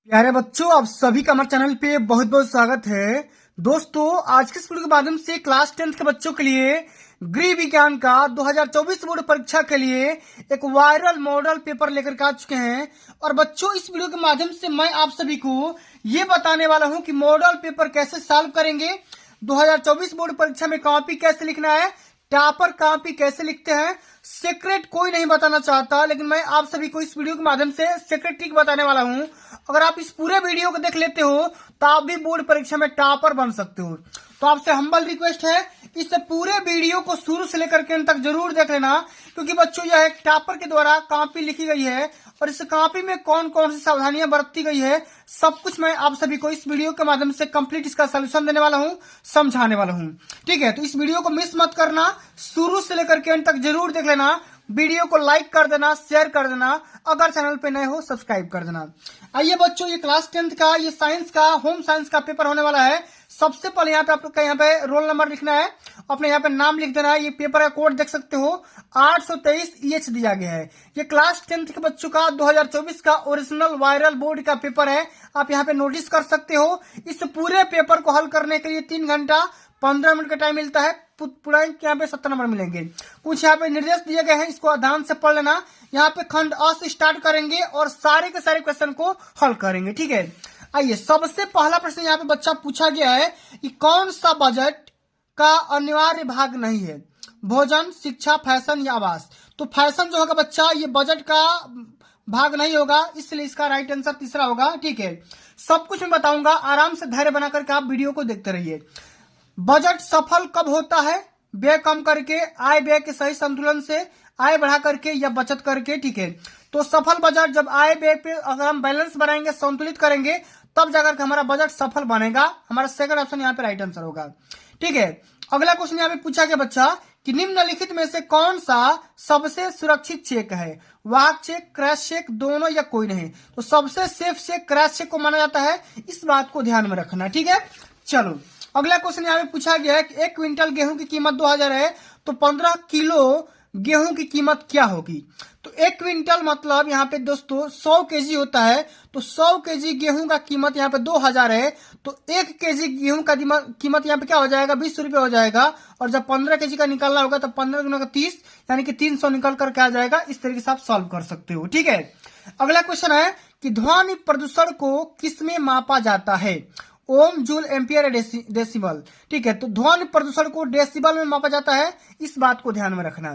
प्यारे बच्चों, आप सभी का हमारे चैनल पे बहुत बहुत स्वागत है। दोस्तों, आज के इस वीडियो के माध्यम से क्लास 10th के बच्चों के लिए गृह विज्ञान का 2024 बोर्ड परीक्षा के लिए एक वायरल मॉडल पेपर लेकर के आ चुके हैं। और बच्चों, इस वीडियो के माध्यम से मैं आप सभी को ये बताने वाला हूं कि मॉडल पेपर कैसे सॉल्व करेंगे, 2024 बोर्ड परीक्षा में कॉपी कैसे लिखना है, टॉपर कॉपी कैसे लिखते हैं। सीक्रेट कोई नहीं बताना चाहता, लेकिन मैं आप सभी को इस वीडियो के माध्यम से सीक्रेट ट्रिक बताने वाला हूं। अगर आप इस पूरे वीडियो को देख लेते हो तो आप भी बोर्ड परीक्षा में टॉपर बन सकते हो। तो आपसे हम्बल रिक्वेस्ट है, इस पूरे वीडियो को शुरू से लेकर के अंत तक जरूर देख लेना, क्योंकि बच्चों यह एक टॉपर के द्वारा कॉपी लिखी गई है और इस कॉपी में कौन कौन सी सावधानियां बरती गई है, सब कुछ मैं आप सभी को इस वीडियो के माध्यम से कंप्लीट इसका सोल्यूशन देने वाला हूं, समझाने वाला हूं। ठीक है, तो इस वीडियो को मिस मत करना, शुरू से लेकर के अंत तक जरूर देख लेना। वीडियो को लाइक कर देना, शेयर कर देना, अगर चैनल पे नए हो सब्सक्राइब कर देना। आइए बच्चों, ये क्लास 10th का ये साइंस का होम साइंस का पेपर होने वाला है। सबसे पहले यहाँ पे आपका यहाँ पे रोल नंबर लिखना है, अपने यहाँ पे नाम लिख देना है। ये पेपर का कोड देख सकते हो 823EH दिया गया है। ये क्लास 10th के बच्चों का 2024 का ओरिजिनल वायरल बोर्ड का पेपर है। आप यहाँ पे नोटिस कर सकते हो। इस पूरे पेपर को हल करने के लिए 3 घंटा 15 मिनट का टाइम मिलता है। पूरा यहाँ पे 70 नंबर मिलेंगे। कुछ यहाँ पे निर्देश दिए गए हैं, इसको ध्यान से पढ़ लेना। यहाँ पे खंड अ से स्टार्ट करेंगे और सारे के सारे क्वेश्चन को हल करेंगे। ठीक है, आइए सबसे पहला प्रश्न यहाँ पे बच्चा पूछा गया है कि कौन सा बजट का अनिवार्य भाग नहीं है, भोजन, शिक्षा, फैशन या आवास। तो फैशन जो होगा बच्चा, ये बजट का भाग नहीं होगा, इसलिए इसका राइट आंसर तीसरा होगा। ठीक है, सब कुछ मैं बताऊंगा, आराम से धैर्य बना करके आप वीडियो को देखते रहिए। बजट सफल कब होता है, व्यय कम करके, आय व्यय के सही संतुलन से, आय बढ़ा करके या बचत करके। ठीक है, तो सफल बजट जब आय व्यय पे अगर हम बैलेंस बनाएंगे, संतुलित करेंगे, तब जाकर के हमारा बजट सफल बनेगा। हमारा सेकंड ऑप्शन यहाँ पे राइट आंसर होगा। ठीक है, अगला क्वेश्चन यहाँ पे पूछा गया बच्चा कि निम्नलिखित में से कौन सा सबसे सुरक्षित चेक है, वाहक चेक, क्रैश चेक, दोनों या कोई नहीं। तो सबसे सेफ चेक क्रैश चेक को माना जाता है, इस बात को ध्यान में रखना। ठीक है, चलो अगला क्वेश्चन यहाँ पे पूछा गया है कि 1 क्विंटल गेहूं की कीमत 2000 है, तो 15 किलो गेहूं की कीमत क्या होगी। तो 1 क्विंटल मतलब यहाँ पे दोस्तों 100 केजी होता है। तो 100 केजी गेहूं का कीमत यहाँ पे 2000 है, तो 1 केजी गेहूं का कीमत यहाँ पे क्या हो जाएगा, 20 रुपये हो जाएगा। और जब 15 केजी का निकालना होगा तो 15 गुना का 30, यानी कि 300 निकल करके आ जाएगा। इस तरीके से आप सॉल्व कर सकते हो। ठीक है, अगला क्वेश्चन है कि ध्वनि प्रदूषण को किसमें मापा जाता है, ओम, जूल, एम्पियर, डेसिबल। ठीक है, तो ध्वनि प्रदूषण को डेसिबल में मापा जाता है, इस बात को ध्यान में रखना।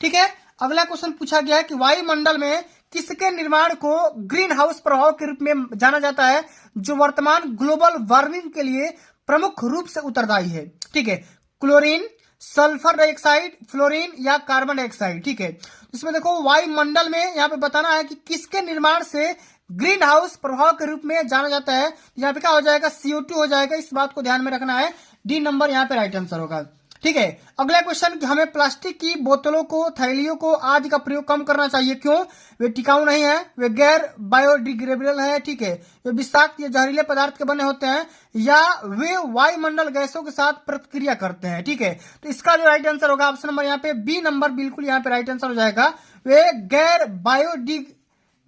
ठीक है, अगला क्वेश्चन पूछा गया है कि वायुमंडल में किसके निर्माण को ग्रीन हाउस प्रभाव के रूप में जाना जाता है, जो वर्तमान ग्लोबल वार्मिंग के लिए प्रमुख रूप से उत्तरदायी है। ठीक है, क्लोरीन, सल्फर डाइऑक्साइड, फ्लोरीन या कार्बन डाइऑक्साइड। ठीक है, इसमें देखो वायुमंडल में यहाँ पे बताना है कि किसके निर्माण से ग्रीन हाउस प्रभाव के रूप में जाना जाता है। यहाँ पे क्या हो जाएगा, CO2 हो जाएगा। इस बात को ध्यान में रखना है, डी नंबर यहाँ पे राइट आंसर होगा। ठीक है, अगला क्वेश्चन कि हमें प्लास्टिक की बोतलों को, थैलियों को आदि का प्रयोग कम करना चाहिए, क्यों। वे टिकाऊ नहीं है, वे गैर बायोडिग्रेडेबल है। ठीक है, वे विषाक्त या जहरीले पदार्थ के बने होते हैं, या वे वायुमंडल गैसों के साथ प्रतिक्रिया करते हैं। ठीक है, तो इसका जो राइट आंसर होगा ऑप्शन नंबर यहाँ पे बी नंबर बिल्कुल यहाँ पे राइट आंसर हो जाएगा। वे गैर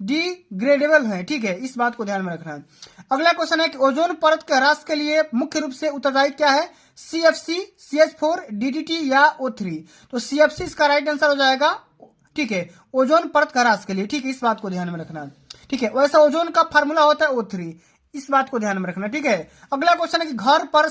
डिग्रेडेबल है। ठीक है, इस बात को ध्यान में रखना है। अगला क्वेश्चन है कि ओजोन परत के ह्रास के लिए मुख्य रूप से उत्तरदायी क्या है, CFC, CH4, DDT या O3। तो CFC इसका राइट आंसर हो जाएगा। ठीक है, ओजोन परत का ह्रास के लिए। ठीक है, इस बात को ध्यान में रखना। ठीक है, वैसा ओजोन का फार्मूला होता है O3, इस बात को ध्यान में रखना। ठीक है, अगला क्वेश्चन है कि घर पर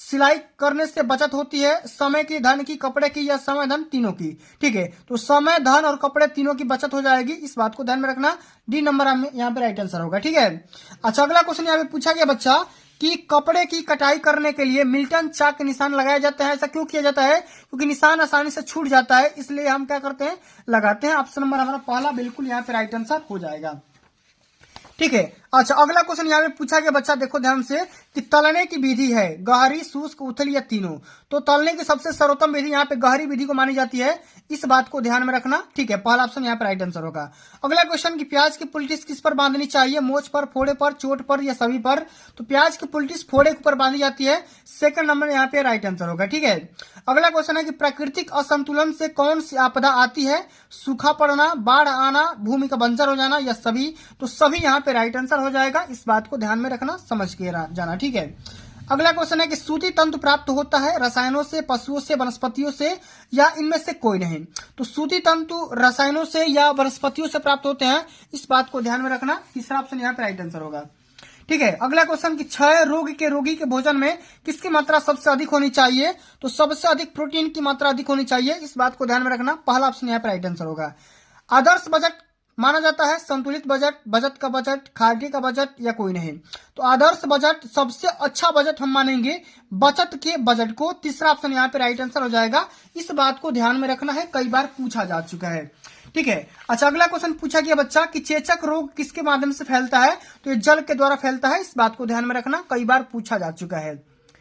सिलाई करने से बचत होती है, समय की, धन की, कपड़े की या समय धन तीनों की। ठीक है, तो समय, धन और कपड़े तीनों की बचत हो जाएगी, इस बात को ध्यान में रखना। डी नंबर यहाँ पे राइट आंसर होगा। ठीक है, अच्छा अगला क्वेश्चन यहाँ पे पूछा गया बच्चा कि कपड़े की कटाई करने के लिए मिल्टन चाक के निशान लगाए जाते हैं। ऐसा क्यों किया जाता है, क्योंकि निशान आसानी से छूट जाता है, इसलिए हम क्या करते हैं, लगाते हैं। ऑप्शन नंबर हमारा पहला बिल्कुल यहाँ पे राइट आंसर हो जाएगा। ठीक है, अच्छा अगला क्वेश्चन यहाँ पे पूछा गया बच्चा, देखो ध्यान से कि तलने की विधि है, गहरी, शुष्क, उथली या तीनों। तो तलने की सबसे सर्वोत्तम विधि यहाँ पे गहरी विधि को मानी जाती है, इस बात को ध्यान में रखना। ठीक है, पहला ऑप्शन यहाँ पे राइट आंसर होगा। अगला क्वेश्चन कि प्याज की पुलिटिस किस पर बांधनी चाहिए, मोच पर, फोड़े पर, चोट पर या सभी पर। तो प्याज की पुलिटिस फोड़े के ऊपर बांधी जाती है, सेकंड नंबर यहाँ पे राइट आंसर होगा। ठीक है, अगला क्वेश्चन है कि प्राकृतिक असंतुलन से कौन सी आपदा आती है, सूखा पड़ना, बाढ़ आना, भूमि का बंजर हो जाना या सभी। तो सभी यहाँ पे राइट आंसर हो जाएगा। इस बात को ध्यान में रखना, समझ के जाना, ठीक है। अगला क्वेश्चन है कि सूती तंतु प्राप्त होता है रसायनों से, पशुओं से, वनस्पतियों से या इनमें से कोई नहीं। तो सूती तंतु रसायनों से या वनस्पतियों से प्राप्त होते हैं, इस बात को ध्यान में रखना। तीसरा ऑप्शन यहाँ पे राइट आंसर होगा, ठीक है। अगला क्वेश्चन कि क्षय रोग के रोगी के भोजन में किसकी मात्रा सबसे अधिक होनी चाहिए। तो सबसे अधिक प्रोटीन की मात्रा अधिक होनी चाहिए, इस बात को ध्यान में रखना। पहला ऑप्शन यहाँ पे राइट आंसर होगा। आदर्श बजट माना जाता है संतुलित बजट, बजट का बजट, खाद्य का बजट या कोई नहीं। तो आदर्श बजट सबसे अच्छा बजट हम मानेंगे बचत के बजट को। तीसरा ऑप्शन यहाँ पे राइट आंसर हो जाएगा। इस बात को ध्यान में रखना है, कई बार पूछा जा चुका है, ठीक है। अच्छा, अगला क्वेश्चन पूछा गया बच्चा कि चेचक रोग किसके माध्यम से फैलता है। तो ये जल के द्वारा फैलता है, इस बात को ध्यान में रखना, कई बार पूछा जा चुका है,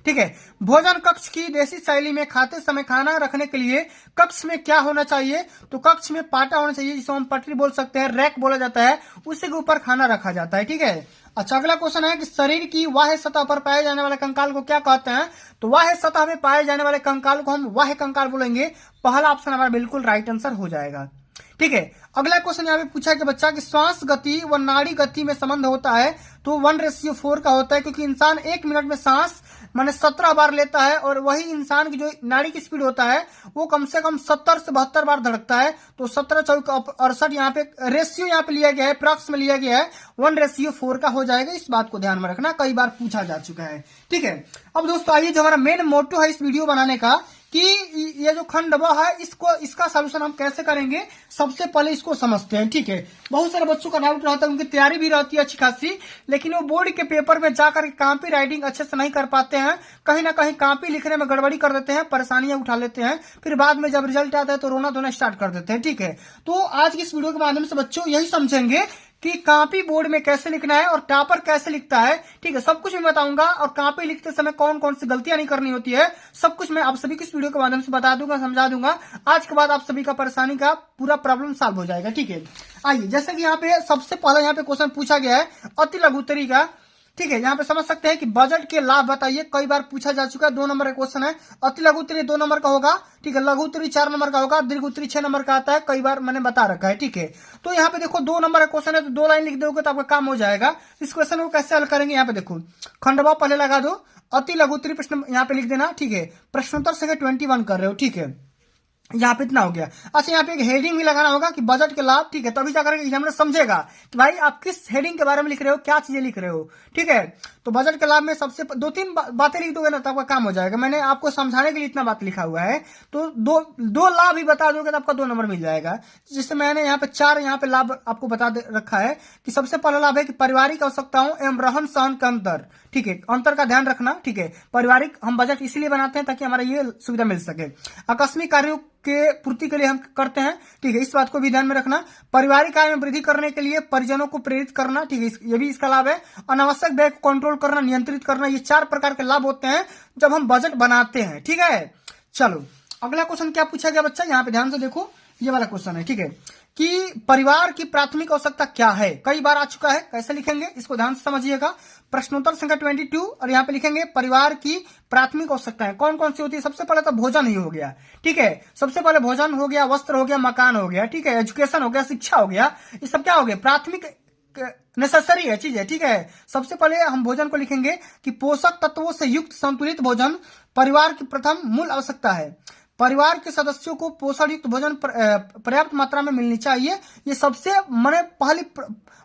ठीक है। भोजन कक्ष की देसी शैली में खाते समय खाना रखने के लिए कक्ष में क्या होना चाहिए। तो कक्ष में पाटा होना चाहिए, जिसे हम पटरी बोल सकते हैं, रैक बोला जाता है, उसी के ऊपर खाना रखा जाता है, ठीक है। अच्छा, अगला क्वेश्चन है कि शरीर की बाह्य सतह पर पाए जाने वाले कंकाल को क्या कहते हैं। तो बाह्य सतह में पाए जाने वाले कंकाल को हम बाह्य कंकाल बोलेंगे। पहला ऑप्शन हमारा बिल्कुल राइट आंसर हो जाएगा, ठीक है। अगला क्वेश्चन यहाँ पे पूछा कि बच्चा की श्वास गति व नाड़ी गति में संबंध होता है। तो 1:4 का होता है, क्योंकि इंसान 1 मिनट में सांस माने 17 बार लेता है, और वही इंसान की जो नाड़ी की स्पीड होता है वो कम से कम 70 से 72 बार धड़कता है। तो 17 चौक 68 यहाँ पे रेशियो यहाँ पे लिया गया है, प्रॉक्स में लिया गया है, 1:4 का हो जाएगा। इस बात को ध्यान में रखना, कई बार पूछा जा चुका है, ठीक है। अब दोस्तों आइए, जो हमारा मेन मोटो है इस वीडियो बनाने का कि ये जो खंड ब है इसका सॉल्यूशन हम कैसे करेंगे, सबसे पहले इसको समझते हैं, ठीक है। बहुत सारे बच्चों का डाउट रहता है, उनकी तैयारी भी रहती है अच्छी खासी, लेकिन वो बोर्ड के पेपर में जाकर कॉपी राइटिंग अच्छे से नहीं कर पाते हैं, कहीं ना कहीं कॉपी लिखने में गड़बड़ी कर देते हैं, परेशानियां उठा लेते हैं, फिर बाद में जब रिजल्ट आता है तो रोना धोना स्टार्ट कर देते हैं, ठीक है। तो आज की इस वीडियो के माध्यम से बच्चों यही समझेंगे कि कॉपी बोर्ड में कैसे लिखना है और टॉपर कैसे लिखता है, ठीक है। सब कुछ मैं बताऊंगा, और कॉपी लिखते समय कौन कौन सी गलतियां नहीं करनी होती है, सब कुछ मैं आप सभी को इस वीडियो के माध्यम से बता दूंगा, समझा दूंगा। आज के बाद आप सभी का परेशानी का पूरा प्रॉब्लम सॉल्व हो जाएगा, ठीक है। आइए, जैसे कि यहाँ पे सबसे पहले यहाँ पे क्वेश्चन पूछा गया है अति लघुत्तरी का, ठीक है। यहाँ पे समझ सकते हैं कि बजट के लाभ बताइए, कई बार पूछा जा चुका है। 2 नंबर का क्वेश्चन है। अति लघु उत्तरी 2 नंबर का होगा, ठीक है। लघु उत्तरी 4 नंबर का होगा, दीर्घ उत्तरी 6 नंबर का आता है, कई बार मैंने बता रखा है, ठीक है। तो यहाँ पे देखो 2 नंबर का क्वेश्चन है, तो 2 लाइन लिख दोगे तो आपका काम हो जाएगा। इस क्वेश्चन को कैसे हल करेंगे, यहाँ पे देखो खंडवा पहले लगा दो, अति लघु उत्तरी प्रश्न यहाँ पे लिख देना, ठीक है। प्रश्नोत्तर संख्या 21 कर रहे हो, ठीक है। यहाँ पे इतना हो गया। अच्छा, यहाँ पे एक हेडिंग भी लगाना होगा कि बजट के लाभ, ठीक है। तभी जाकर एग्जामिनर समझेगा कि भाई आप किस हेडिंग के बारे में लिख रहे हो, क्या चीजें लिख रहे हो, ठीक है। तो बजट के लाभ में सबसे 2-3 बातें लिख दोगे ना तो आपका काम हो जाएगा। मैंने आपको समझाने के लिए इतना बात लिखा हुआ है, तो दो लाभ ही बता दोगे तो आपका 2 नंबर मिल जाएगा। जिससे मैंने यहाँ पे 4 यहाँ पे लाभ आपको बता रखा है कि सबसे पहला लाभ है कि पारिवारिक आवश्यकताओं एवं रहन सहन का अंतर, ठीक है। अंतर का ध्यान रखना, ठीक है। पारिवारिक हम बजट इसलिए बनाते हैं ताकि हमारा ये सुविधा मिल सके। आकस्मिक कार्यों के पूर्ति के लिए हम करते हैं, ठीक है। इस बात को भी ध्यान में रखना। पारिवारिक आय में वृद्धि करने के लिए परिजनों को प्रेरित करना, ठीक है, ये भी इसका लाभ है। अनावश्यक व्यय को कंट्रोल करना, नियंत्रित करना, ये 4 प्रकार के लाभ होते हैं जब हम बजट बनाते हैं, ठीक है। चलो, अगला क्वेश्चन क्या पूछा गया बच्चा, यहाँ पे ध्यान से देखो, ये वाला क्वेश्चन है, ठीक है, कि परिवार की प्राथमिक आवश्यकता क्या है। कई बार आ चुका है, कैसे लिखेंगे इसको ध्यान से समझिएगा। प्रश्नोत्तर संख्या 22, और यहाँ पे लिखेंगे परिवार की प्राथमिक आवश्यकताएं कौन कौन सी होती है। सबसे पहले तो भोजन ही हो गया, ठीक है। सबसे पहले भोजन हो गया, वस्त्र हो गया, मकान हो गया, ठीक है, एजुकेशन हो गया, शिक्षा हो गया, ये सब क्या हो गया, प्राथमिक नेसेसरी है चीज है, ठीक है। सबसे पहले हम भोजन को लिखेंगे कि पोषक तत्वों से युक्त संतुलित भोजन परिवार की प्रथम मूल आवश्यकता है। परिवार के सदस्यों को पोषण युक्त भोजन पर्याप्त मात्रा में मिलनी चाहिए। ये सबसे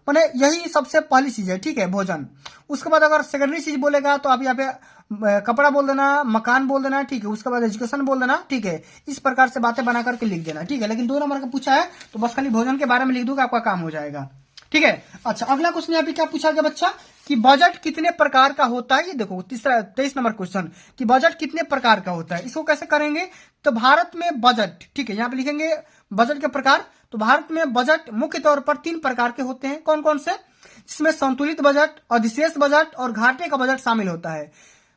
यही सबसे पहली चीज है, ठीक है, भोजन। उसके बाद अगर सेकेंडरी चीज बोलेगा तो आप यहाँ पे कपड़ा बोल देना, मकान बोल देना, ठीक है। उसके बाद एजुकेशन बोल देना, ठीक है। इस प्रकार से बातें बना करके लिख देना, ठीक है। लेकिन 2 नंबर का पूछा है तो बस खाली भोजन के बारे में लिख दूंगा, आपका काम हो जाएगा, ठीक है। अच्छा, अगला क्वेश्चन यहाँ पे क्या पूछा गया बच्चा कि बजट कितने प्रकार का होता है। ये देखो 23 नंबर क्वेश्चन कि बजट कितने प्रकार का होता है। इसको कैसे करेंगे, तो भारत में बजट, ठीक है, यहाँ पे लिखेंगे बजट के प्रकार। तो भारत में बजट मुख्य तौर पर 3 प्रकार के होते हैं। कौन कौन से, जिसमें संतुलित बजट, अधिशेष बजट और घाटे का बजट शामिल होता है।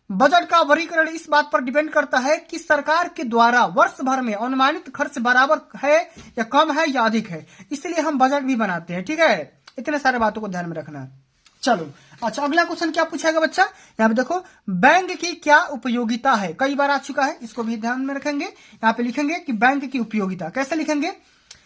बजट का वर्गीकरण इस बात पर डिपेंड करता है कि सरकार के द्वारा वर्ष भर में अनुमानित खर्च बराबर है या कम है या अधिक है, इसलिए हम बजट भी बनाते हैं, ठीक है। इतने सारे बातों को ध्यान में रखना। चलो, अच्छा, अगला क्वेश्चन क्या पूछेगा बच्चा, यहाँ पे देखो बैंक की क्या उपयोगिता है। कई बार आ चुका है, इसको भी ध्यान में रखेंगे। यहाँ पे लिखेंगे कि बैंक की उपयोगिता कैसे लिखेंगे।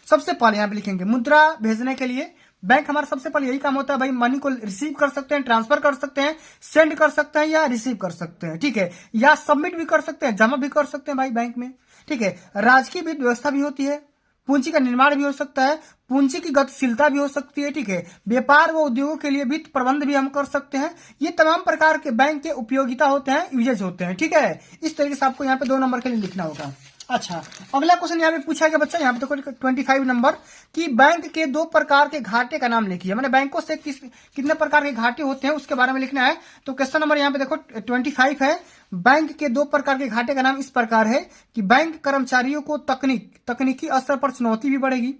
सबसे पहले यहाँ पे लिखेंगे मुद्रा भेजने के लिए, बैंक हमारा सबसे पहले यही काम होता है भाई, मनी को रिसीव कर सकते हैं, ट्रांसफर कर सकते हैं, सेंड कर सकते हैं या रिसीव कर सकते हैं, ठीक है, या सबमिट भी कर सकते हैं, जमा भी कर सकते हैं भाई बैंक में, ठीक है। राजकीय वित्त व्यवस्था भी होती है, पूंजी का निर्माण भी हो सकता है, पूंजी की गतिशीलता भी हो सकती है, ठीक है। व्यापार व उद्योगों के लिए वित्त प्रबंध भी हम कर सकते हैं। ये तमाम प्रकार के बैंक के उपयोगिता होते हैं, यूजेज होते हैं, ठीक है। इस तरीके से आपको यहाँ पे 2 नंबर के लिए लिखना होगा। अच्छा, अगला क्वेश्चन यहाँ पे पूछा गया बच्चा, यहाँ पे देखो 25 नंबर कि बैंक के 2 प्रकार के घाटे का नाम लिखिए। मैंने बैंकों से कितने प्रकार के घाटे होते हैं उसके बारे में लिखना है। तो क्वेश्चन नंबर यहाँ पे देखो 25 है, बैंक के 2 प्रकार के घाटे का नाम इस प्रकार है कि बैंक कर्मचारियों को तकनीकी स्तर पर चुनौती भी बढ़ेगी,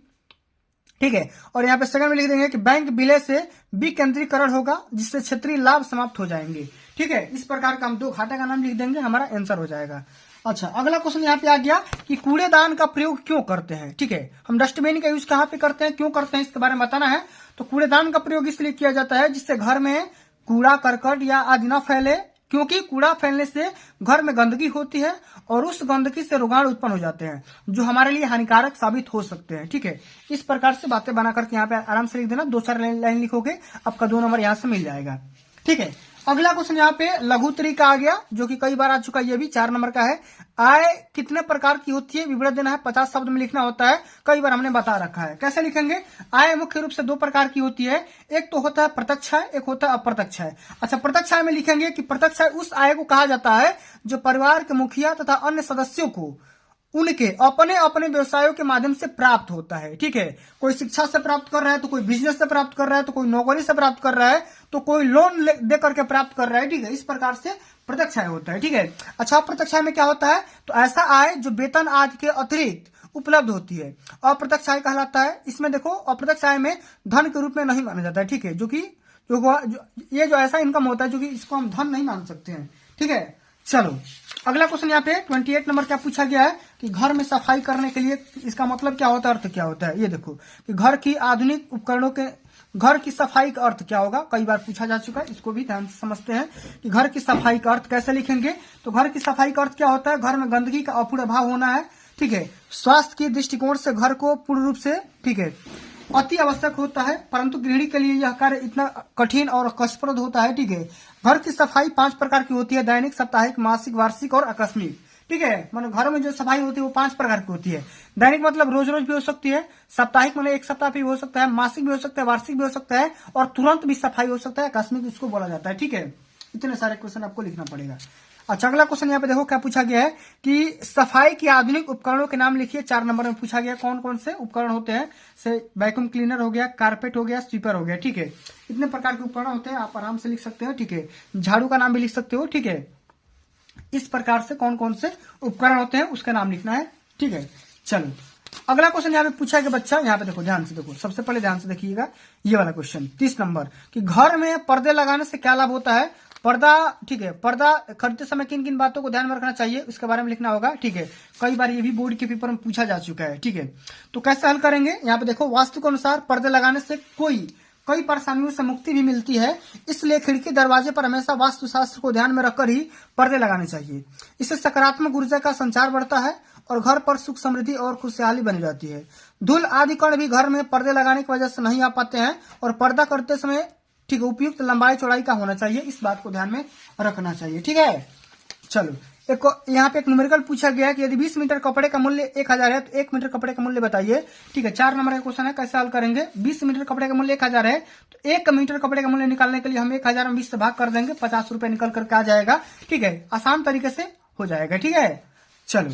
ठीक है। और यहाँ पे सेकंड में लिख देंगे कि बैंक विलय से विकेंद्रीकरण होगा जिससे क्षेत्रीय लाभ समाप्त हो जाएंगे, ठीक है। इस प्रकार का हम 2 घाटे का नाम लिख देंगे, हमारा आंसर हो जाएगा। अच्छा, अगला क्वेश्चन यहाँ पे आ गया कि कूड़ेदान का प्रयोग क्यों करते हैं, ठीक है। हम डस्टबिन का यूज कहाँ पे करते हैं, क्यों करते हैं, इसके बारे में बताना है। तो कूड़ेदान का प्रयोग इसलिए किया जाता है जिससे घर में कूड़ा करकट या आदि न फैले, क्योंकि कूड़ा फैलने से घर में गंदगी होती है और उस गंदगी से रोगाणु उत्पन्न हो जाते हैं जो हमारे लिए हानिकारक साबित हो सकते हैं, ठीक है। इस प्रकार से बातें बना करके यहाँ पे आराम से लिख देना, 2-4 लाइन लिखोगे, आपका 2 नंबर यहाँ से मिल जाएगा, ठीक है। अगला क्वेश्चन यहाँ पे लघुत्तरी का आ गया, जो कि कई बार आ चुका है, ये भी 4 नंबर का है। आय कितने प्रकार की होती है, विवरण देना है, 50 शब्द में लिखना होता है, कई बार हमने बता रखा है। कैसे लिखेंगे, आय मुख्य रूप से 2 प्रकार की होती है, एक तो होता है प्रत्यक्ष आय, एक होता है अप्रत्यक्ष आय। अच्छा, प्रत्यक्ष आय में लिखेंगे कि प्रत्यक्ष आय उस आय को कहा जाता है जो परिवार के मुखिया तथा अन्य सदस्यों को उनके अपने अपने व्यवसायों के माध्यम से प्राप्त होता है, ठीक है। कोई शिक्षा से प्राप्त कर रहा है, तो कोई बिजनेस से प्राप्त कर रहा है, तो कोई नौकरी से प्राप्त कर रहा है, तो कोई लोन दे करके प्राप्त कर रहा है, ठीक है। इस प्रकार से प्रत्यक्ष आय होता है, ठीक है। अच्छा, अप्रत्यक्ष आय में क्या होता है, तो ऐसा आय जो वेतन आदि के अतिरिक्त उपलब्ध होती है, अप्रत्यक्ष आय कहलाता है। इसमें देखो, अप्रत्यक्ष आय में धन के रूप में नहीं माना जाता है, ठीक है, ये जो ऐसा इनकम होता है जो कि इसको हम धन नहीं मान सकते हैं, ठीक है। चलो, अगला क्वेश्चन यहाँ पे 28 नंबर क्या पूछा गया है कि घर में सफाई करने के लिए इसका मतलब क्या होता है, अर्थ क्या होता है। ये देखो कि घर की आधुनिक उपकरणों के घर की सफाई का अर्थ क्या होगा, कई बार पूछा जा चुका है, इसको भी ध्यान से समझते हैं कि घर की सफाई का अर्थ कैसे लिखेंगे। तो घर की सफाई का अर्थ क्या होता है, घर में गंदगी का अपूर्ण अभाव होना है, ठीक है। स्वास्थ्य के दृष्टिकोण से घर को पूर्ण रूप से, ठीक है, अति आवश्यक होता है, परंतु गृहिणी के लिए यह कार्य इतना कठिन और कष्टप्रद होता है, ठीक है। घर की सफाई 5 प्रकार की होती है, दैनिक, साप्ताहिक, मासिक, वार्षिक और आकस्मिक, ठीक है। मतलब घरों में जो सफाई होती है वो 5 प्रकार की होती है। दैनिक मतलब रोज रोज भी हो सकती है, साप्ताहिक मतलब 1 सप्ताह भी हो सकता है, मासिक भी हो सकता है, वार्षिक भी हो सकता है, और तुरंत भी सफाई हो सकता है, आकस्मिक इसको बोला जाता है, ठीक है। इतने सारे क्वेश्चन आपको लिखना पड़ेगा। अच्छा, अगला क्वेश्चन यहाँ पे देखो क्या पूछा गया है कि सफाई की आधुनिक उपकरणों के नाम लिखिए। 4 नंबर में पूछा गया कौन कौन से उपकरण होते हैं, से वैक्यूम क्लीनर हो गया, कारपेट हो गया, स्वीपर हो गया, ठीक है। इतने प्रकार के उपकरण होते हैं, आप आराम से लिख सकते हो, ठीक है। झाड़ू का नाम भी लिख सकते हो, ठीक है। इस प्रकार से कौन कौन से उपकरण होते हैं उसका नाम लिखना है, ठीक है। चलो, अगला क्वेश्चन यहाँ पे पूछा गया बच्चा, यहाँ पे देखो ध्यान से देखो, सबसे पहले ध्यान से देखिएगा ये वाला क्वेश्चन 30 नंबर कि घर में पर्दे लगाने से क्या लाभ होता है। पर्दा, ठीक है, पर्दा खरीदते समय किन किन बातों को ध्यान में रखना चाहिए उसके बारे में लिखना होगा, ठीक है। कई बार ये भी बोर्ड के पेपर में पूछा जा चुका है, ठीक है। तो कैसे हल करेंगे, यहाँ पे देखो, वास्तु के अनुसार पर्दे लगाने से कई परेशानियों से मुक्ति भी मिलती है, इसलिए खिड़की दरवाजे पर हमेशा वास्तुशास्त्र को ध्यान में रखकर ही पर्दे लगाने चाहिए। इससे सकारात्मक ऊर्जा का संचार बढ़ता है और घर पर सुख समृद्धि और खुशहाली बनी रहती है। धूल आदि कण भी घर में पर्दे लगाने की वजह से नहीं आ पाते हैं और पर्दा करते समय, ठीक है, उपयुक्त लंबाई चौड़ाई का होना चाहिए, इस बात को ध्यान में रखना चाहिए, ठीक है। चलो, एक यहाँ पे एक न्यूमेरिकल पूछा गया है कि यदि 20 मीटर कपड़े का मूल्य 1000 है तो 1 मीटर कपड़े का मूल्य बताइए, ठीक है। 4 नंबर का क्वेश्चन है, कैसे हल करेंगे। 20 मीटर कपड़े का मूल्य 1000 है तो 1 मीटर कपड़े का मूल्य निकालने के लिए हम 1000 में 20 से भाग कर देंगे, 50 रुपए निकल करके आ जाएगा, ठीक है। आसान तरीके से हो जाएगा, ठीक है। चलो,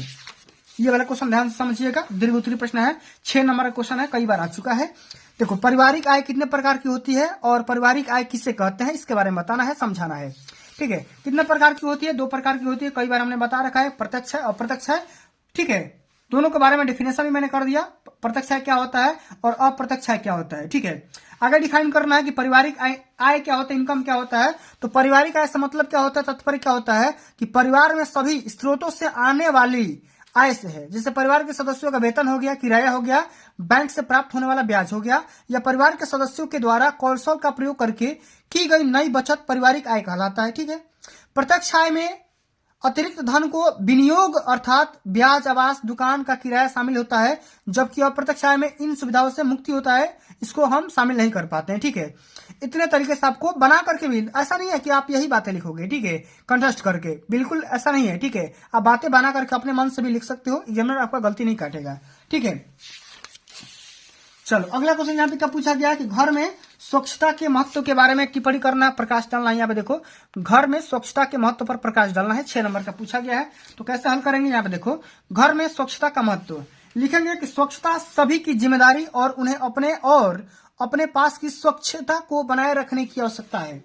ये वाला क्वेश्चन ध्यान से समझिएगा, दीर्घ उत्तरीय प्रश्न है, 6 नंबर का क्वेश्चन है, कई बार आ चुका है। देखो, पारिवारिक आय कितने प्रकार की होती है और पारिवारिक आय किसे कहते हैं इसके बारे में बताना है, समझाना है, ठीक है। कितने प्रकार की होती है, 2 प्रकार की होती है, कई बार हमने बता रखा है, प्रत्यक्ष है, अप्रत्यक्ष है, ठीक है। दोनों के बारे में डिफिनेशन भी मैंने कर दिया, प्रत्यक्ष आय क्या होता है और अप्रत्यक्ष आय क्या होता है, ठीक है। आगे डिफाइन करना है कि पारिवारिक आय क्या होता है, इनकम क्या होता है। तो पारिवारिक आय से मतलब क्या होता है, तात्पर्य क्या होता है कि परिवार में सभी स्रोतों से आने वाली आय से है, जैसे परिवार के सदस्यों का वेतन हो गया, किराया हो गया, बैंक से प्राप्त होने वाला ब्याज हो गया, या परिवार के सदस्यों के द्वारा कौशल का प्रयोग करके की गई नई बचत पारिवारिक आय कहलाता है, ठीक है। प्रत्यक्ष आय में अतिरिक्त धन को विनियोग अर्थात ब्याज, आवास, दुकान का किराया शामिल होता है, जबकि अप्रत्यक्ष आय में इन सुविधाओं से मुक्ति होता है, इसको हम शामिल नहीं कर पाते हैं। ठीक है, इतने तरीके से आपको बना करके भी, ऐसा नहीं है कि आप यही बातें लिखोगे, ठीक है, कंटेस्ट करके, बिल्कुल ऐसा नहीं है। ठीक है, आप बातें बना करके अपने मन से भी लिख सकते हो, एग्जामिनर आपका गलती नहीं काटेगा। ठीक है, चलो अगला क्वेश्चन यहाँ पे क्या पूछा गया कि घर में स्वच्छता के महत्व के बारे में टिप्पणी करना, प्रकाश डालना। यहाँ पे देखो, घर में स्वच्छता के महत्व पर प्रकाश डालना है, 6 नंबर का पूछा गया है। तो कैसे हल करेंगे, यहाँ पे देखो, घर में स्वच्छता का महत्व लिखेंगे कि स्वच्छता सभी की जिम्मेदारी और उन्हें अपने पास की स्वच्छता को बनाए रखने की आवश्यकता है।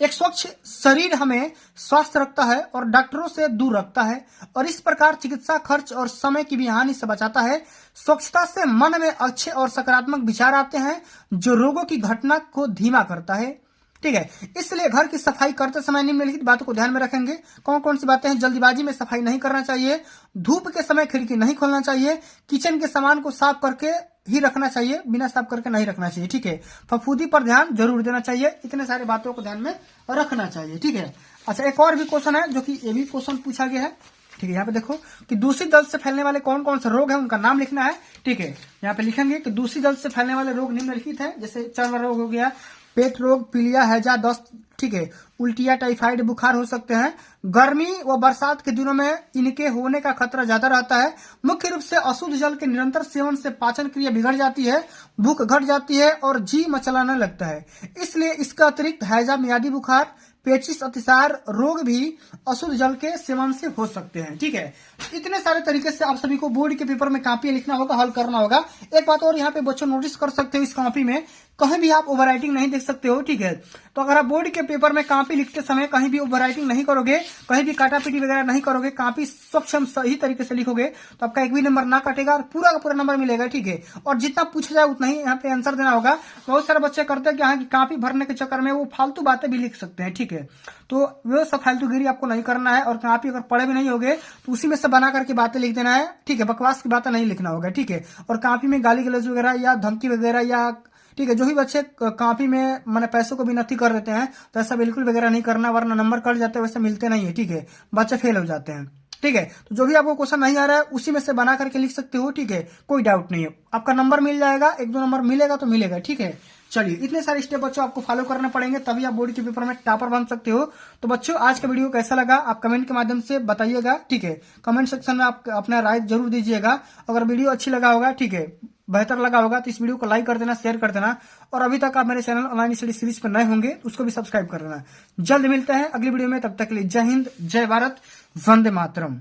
एक स्वच्छ शरीर हमें स्वस्थ रखता है और डॉक्टरों से दूर रखता है और इस प्रकार चिकित्सा खर्च और समय की भी हानि से बचाता है। स्वच्छता से मन में अच्छे और सकारात्मक विचार आते हैं जो रोगों की घटना को धीमा करता है। ठीक है, इसलिए घर की सफाई करते समय निम्नलिखित बातों को ध्यान में रखेंगे। कौन कौन सी बातें हैं, जल्दीबाजी में सफाई नहीं करना चाहिए, धूप के समय खिड़की नहीं खोलना चाहिए, किचन के सामान को साफ करके ही रखना चाहिए, बिना साफ करके नहीं रखना चाहिए। ठीक है, फफूंदी पर ध्यान जरूर देना चाहिए, इतने सारे बातों को ध्यान में रखना चाहिए। ठीक है, अच्छा एक और भी क्वेश्चन है जो कि ये भी क्वेश्चन पूछा गया है। ठीक है, यहाँ पे देखो कि दूषित जल से फैलने वाले कौन कौन से रोग हैं, उनका नाम लिखना है। ठीक है, यहाँ पे लिखेंगे कि दूषित जल से फैलने वाले रोग निम्नलिखित है, जैसे चर्म रोग हो गया, पेट रोग, पीलिया, हैजा, दस्त, ठीक है, उल्टिया, टाइफाइड, बुखार हो सकते हैं। गर्मी व बरसात के दिनों में इनके होने का खतरा ज्यादा रहता है। मुख्य रूप से अशुद्ध जल के निरंतर सेवन से पाचन क्रिया बिगड़ जाती है, भूख घट जाती है और जी मचलाने लगता है। इसलिए इसका अतिरिक्त हैजा, मियादी बुखार, पेचिस, अतिसार रोग भी अशुद्ध जल के सेवन से हो सकते हैं। ठीक है, इतने सारे तरीके से आप सभी को बोर्ड के पेपर में कॉपी लिखना होगा, हल करना होगा। एक बात और यहाँ पे बच्चों नोटिस कर सकते हो, इस कॉपी में कहीं भी आप ओवर राइटिंग नहीं देख सकते हो। ठीक है, तो अगर आप बोर्ड के पेपर में कॉपी लिखते समय कहीं भी ओवर राइटिंग नहीं करोगे, कहीं भी काटापीटी वगैरह नहीं करोगे, कॉपी सक्षम सही तरीके से लिखोगे, तो आपका एक भी नंबर ना कटेगा और पूरा का पूरा नंबर मिलेगा। ठीक है, और जितना पूछा जाए उतना ही यहाँ पे आंसर देना होगा। बहुत सारे बच्चे करते हैं कि हाँ, कॉपी भरने के चक्कर में वो फालतू बातें भी लिख सकते हैं। ठीक है, तो वो सब फालतूगिरी आपको नहीं करना है और कॉपी अगर पढ़े भी नहीं होगे तो उसी में से बना करके बातें लिख देना है। ठीक है, बकवास की बातें नहीं लिखना होगा। ठीक है, और कॉपी में गाली गलौज वगैरह या धमकी वगैरह या, ठीक है, जो भी बच्चे कॉपी में मैंने पैसों को भी नथी कर देते हैं, तो ऐसा बिल्कुल वगैरह नहीं करना, वरना नंबर कट जाते हैं, वैसे मिलते नहीं है। ठीक है, बच्चे फेल हो जाते हैं। ठीक है, तो जो भी आपको क्वेश्चन नहीं आ रहा है उसी में से बना करके लिख सकते हो। ठीक है, कोई डाउट नहीं है, आपका नंबर मिल जाएगा, 1-2 नंबर मिलेगा तो मिलेगा। ठीक है, चलिए इतने सारे स्टेप बच्चों आपको फॉलो करने पड़ेंगे, तभी आप बोर्ड के पेपर में टॉपर बन सकते हो। तो बच्चों आज का वीडियो कैसा लगा आप कमेंट के माध्यम से बताइएगा। ठीक है, कमेंट सेक्शन में आप अपना राय जरूर दीजिएगा। अगर वीडियो अच्छी लगा होगा, ठीक है, बेहतर लगा होगा, तो इस वीडियो को लाइक कर देना, शेयर कर देना, और अभी तक आप मेरे चैनल ऑनलाइन स्टडी सीरीज पर नए होंगे तो उसको भी सब्सक्राइब कर देना। जल्द मिलते हैं अगली वीडियो में, तब तक के लिए जय हिंद, जय भारत, वंदे मातरम।